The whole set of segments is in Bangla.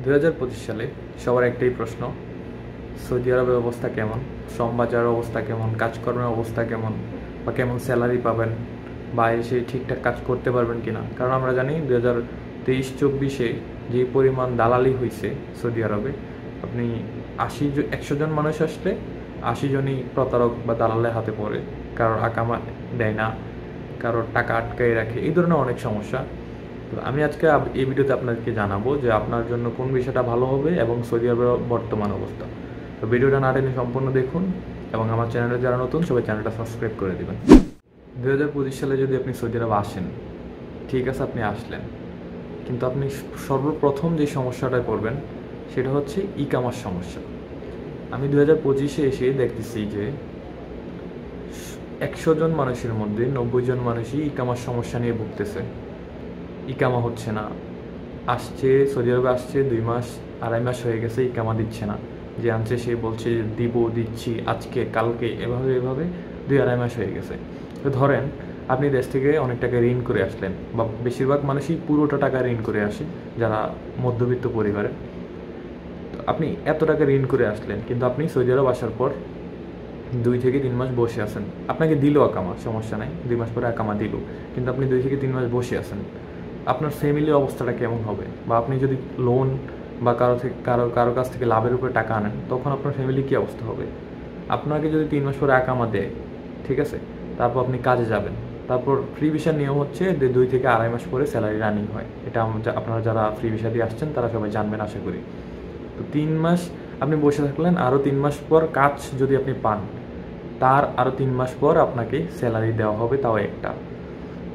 2025 সালে সবার একটাই প্রশ্ন, সৌদি আরবের অবস্থা কেমন, শ্রম বাজারের অবস্থা কেমন, কাজকর্মের অবস্থা কেমন, বা কেমন স্যালারি পাবেন, বা এসে ঠিকঠাক কাজ করতে পারবেন কিনা। কারণ আমরা জানি 2023-24 যে পরিমাণ দালালি হয়েছে সৌদি আরবে, আপনি 100 জন মানুষ আসলে 80 জনই প্রতারক বা দালালের হাতে পড়ে। কারোর আকামা দেয় না, কারোর টাকা আটকাই রাখে, এই ধরনের অনেক সমস্যা। তো আমি আজকে এই ভিডিওতে আপনাদেরকে জানাবো যে আপনার জন্য কোন বিষয়টা ভালো হবে এবং সৌদি আরবের বর্তমান অবস্থা। তো ভিডিওটা না টেনে সম্পূর্ণ দেখুন এবং আমার চ্যানেলে যারা নতুন সবাই চ্যানেলটা সাবস্ক্রাইব করে দেবেন। 2025 সালে যদি আপনি সৌদি আরব আসেন, ঠিক আছে, আপনি আসলেন, কিন্তু আপনি সর্বপ্রথম যে সমস্যাটায় পড়বেন সেটা হচ্ছে ইকামার সমস্যা। আমি 2025-এ এসে দেখতেছি যে 100 জন মানুষের মধ্যে 90 জন মানুষই ইকামার সমস্যা নিয়ে ভুগতেছে। ইকামা হচ্ছে না, আসছে সৌদি আরবে আসছে 2 মাস 2.5 মাস হয়ে গেছে, ইকামা দিচ্ছে না। যে আনছে সে বলছে দিচ্ছি আজকে কালকে, এভাবে 2-2.5 মাস হয়ে গেছে। তো ধরেন আপনি দেশ থেকে অনেক টাকা ঋণ করে আসলেন, বা বেশিরভাগ মানুষই পুরোটা টাকা ঋণ করে আসে যারা মধ্যবিত্ত পরিবারের। তো আপনি এত টাকা ঋণ করে আসলেন, কিন্তু আপনি সৌদি আরব আসার পর 2 থেকে 3 মাস বসে আছেন। আপনাকে দিল আকামা, সমস্যা নাই, 2 মাস পরে আকামা দিল, কিন্তু আপনি 2 থেকে 3 মাস বসে আছেন। আপনার ফ্যামিলির অবস্থাটা কেমন হবে? বা আপনি যদি লোন বা কারো কাছ থেকে লাভের উপরে টাকা আনেন, তখন আপনার ফ্যামিলি কী অবস্থা হবে? আপনাকে যদি 3 মাস পরে আকামা দেয়, ঠিক আছে, তারপর আপনি কাজে যাবেন, তারপর ফ্রি ভিসার নিয়ম হচ্ছে যে 2 থেকে 2.5 মাস পরে স্যালারি রানিং হয়। এটা আপনারা যারা ফ্রি ভিসা দিয়ে আসছেন তারা সবাই জানবেন আশা করি। তো 3 মাস আপনি বসে থাকলেন, আরও 3 মাস পর কাজ যদি আপনি পান, তার আরও 3 মাস পর আপনাকে স্যালারি দেওয়া হবে, তাও একটা।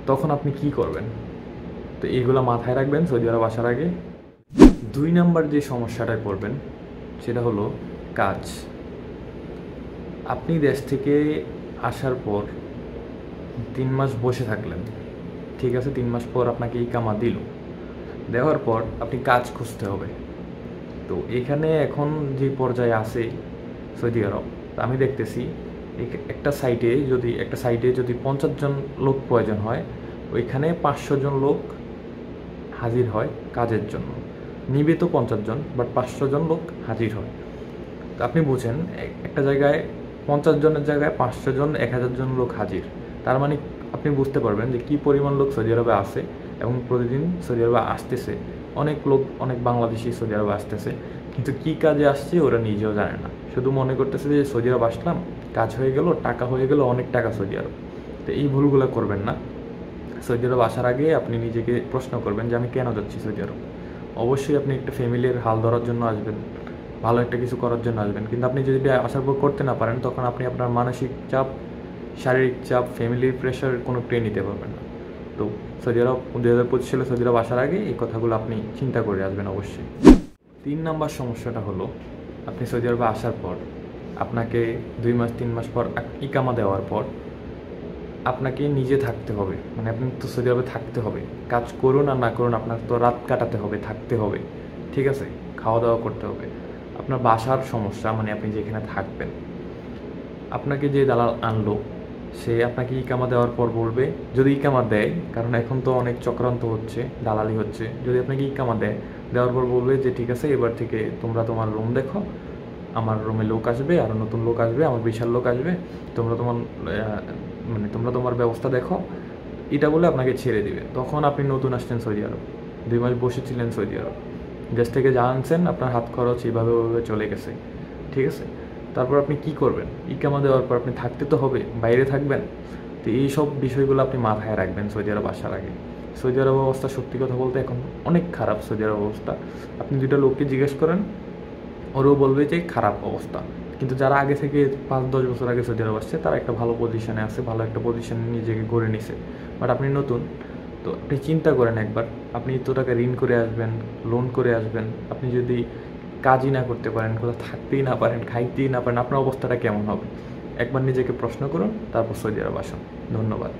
তখন আপনি কি করবেন? তো এইগুলো মাথায় রাখবেন সৌদি আরব আসার আগে। 2 নাম্বার যে সমস্যাটায় পড়বেন সেটা হলো কাজ। আপনি দেশ থেকে আসার পর 3 মাস বসে থাকলেন, ঠিক আছে, 3 মাস পর আপনাকে ইকামা দিল, দেওয়ার পর আপনি কাজ খুঁজতে হবে। তো এখানে এখন যে পর্যায়ে আছে সৌদি আরব, আমি দেখতেছি একটা সাইটে যদি 50 জন লোক প্রয়োজন হয়, ওইখানে 500 জন লোক হাজির হয় কাজের জন্য। নিবে তো 50 জন, বাট 500 জন লোক হাজির হয়। তো আপনি বুঝেন, একটা জায়গায় 50 জনের জায়গায় 500 জন, 1000 জন লোক হাজির। তার মানে আপনি বুঝতে পারবেন যে কী পরিমাণ লোক সৌদি আরবে আসে এবং প্রতিদিন সৌদি আরবে আসতেছে। অনেক লোক, অনেক বাংলাদেশি সৌদি আরবে আসতেছে, কিন্তু কী কাজে আসছে ওরা নিজেও জানে না। শুধু মনে করতেছে যে সৌদি আরব আসলাম, কাজ হয়ে গেল, টাকা হয়ে গেল, অনেক টাকা সৌদি আরব। তো এই ভুলগুলো করবেন না। সৌদি আরব আসার আগে আপনি নিজেকে প্রশ্ন করবেন যে আমি কেন যাচ্ছি সৌদি আরব। অবশ্যই আপনি একটা ফ্যামিলির হাল ধরার জন্য আসবেন, ভালো একটা কিছু করার জন্য আসবেন, কিন্তু আপনি যদি আসার পর করতে না পারেন, তখন আপনি আপনার মানসিক চাপ, শারীরিক চাপ, ফ্যামিলির প্রেশার কোনো ট্রেন নিতে পারবেন না। তো সৌদি আরব 2025 সালে সৌদি আরব আসার আগে এই কথাগুলো আপনি চিন্তা করে আসবেন অবশ্যই। 3 নাম্বার সমস্যাটা হলো, আপনি সৌদি আরবে আসার পর আপনাকে 2 মাস 3 মাস পর ইকামা দেওয়ার পর আপনাকে নিজে থাকতে হবে। মানে আপনি তো সৌদি আরবে থাকতে হবে, কাজ করুন আর না করুন, আপনার তো রাত কাটাতে হবে, থাকতে হবে, ঠিক আছে, খাওয়া দাওয়া করতে হবে। আপনার বাসার সমস্যা, মানে আপনি যেখানে থাকবেন, আপনাকে যে দালাল আনলো সে আপনাকে ইকামা দেওয়ার পর বলবে, যদি ইকামা দেয়, কারণ এখন তো অনেক চক্রান্ত হচ্ছে, দালালি হচ্ছে, যদি আপনাকে ইকামা দেওয়ার পর বলবে যে ঠিক আছে, এবার থেকে তোমরা তোমার রুম দেখো, আমার রুমে লোক আসবে, আরও নতুন লোক আসবে, আমার বিশাল লোক আসবে, তোমরা তোমার ব্যবস্থা দেখো, এটা বলে আপনাকে ছেড়ে দিবে। তখন আপনি নতুন আসছেন সৌদি আরব, 2 মাস বসেছিলেন সৌদি আরব, দেশ থেকে যা আনছেন আপনার হাত খরচ এইভাবে চলে গেছে, ঠিক আছে। তারপর আপনি কি করবেন? ইকামা দেওয়ার পর আপনি থাকতে তো হবে, বাইরে থাকবেন। তো এইসব বিষয়গুলো আপনি মাথায় রাখবেন সৌদি আরব আসার আগে। সৌদি আরব অবস্থা সত্যি কথা বলতে এখন অনেক খারাপ সৌদি আরব অবস্থা। আপনি 2টা লোককে জিজ্ঞেস করেন, ওরাও বলবে যে খারাপ অবস্থা। কিন্তু যারা আগে থেকে 5-10 বছর আগে সৌদি আরব আসছে, তারা একটা ভালো পজিশনে আছে, ভালো একটা পজিশনে নিজেকে গড়ে নিছে। বাট আপনি নতুন, তো আপনি চিন্তা করেন একবার, আপনি এত টাকা ঋণ করে আসবেন, লোন করে আসবেন, আপনি যদি কাজই না করতে পারেন, কোথাও থাকতেই না পারেন, খাইতেই না পারেন, আপনার অবস্থাটা কেমন হবে? একবার নিজেকে প্রশ্ন করুন, তারপর সৌদি আরব আসুন। ধন্যবাদ।